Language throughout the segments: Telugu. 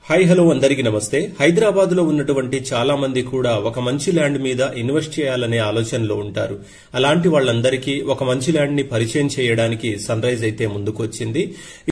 హాయ్ హలో అందరికీ నమస్తే. హైదరాబాద్ లో ఉన్నటువంటి చాలా మంది కూడా ఒక మంచి ల్యాండ్ మీద ఇన్వెస్ట్ చేయాలనే ఆలోచనలో ఉంటారు. అలాంటి వాళ్ళందరికీ ఒక మంచి ల్యాండ్ ని పరిచయం చేయడానికి సన్ రైజ్ అయితే ముందుకొచ్చింది.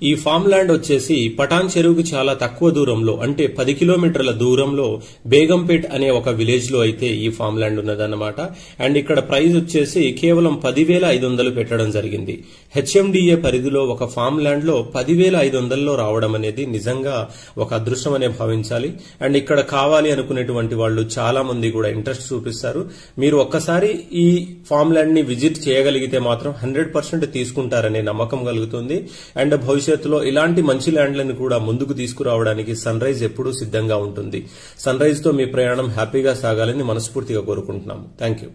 ఈ ఫామ్ ల్యాండ్ వచ్చేసి పటాన్ చెరువుకు చాలా తక్కువ దూరంలో, అంటే 10 కిలోమీటర్ల దూరంలో బేగంపేట్ అనే ఒక విలేజ్ లో అయితే ఈ ఫామ్ ల్యాండ్ ఉన్నదన్నమాట. అండ్ ఇక్కడ ప్రైస్ వచ్చేసి కేవలం 10,500 పెట్టడం జరిగింది. హెచ్ఎండిఏ పరిధిలో ఒక ఫామ్ ల్యాండ్ లో 10,500లో రావడం అనేది నిజంగా ఒక అదృష్టం అనే భావించాలి. అండ్ ఇక్కడ కావాలి అనుకునేటువంటి వాళ్ళు చాలా మంది కూడా ఇంట్రెస్ట్ చూపిస్తారు. మీరు ఒక్కసారి ఈ ఫామ్ ల్యాండ్ ని విజిట్ చేయగలిగితే మాత్రం 100% తీసుకుంటారనే నమ్మకం కలుగుతుంది. అండ్ భవిష్యత్తులో ఇలాంటి మంచి ల్యాండ్లను కూడా ముందుకు తీసుకురావడానికి సన్ రైజ్ ఎప్పుడూ సిద్ధంగా ఉంటుంది. సన్ రైజ్ తో మీ ప్రయాణం హ్యాపీగా సాగాలని మనస్ఫూర్తిగా కోరుకుంటున్నాము. Thank you.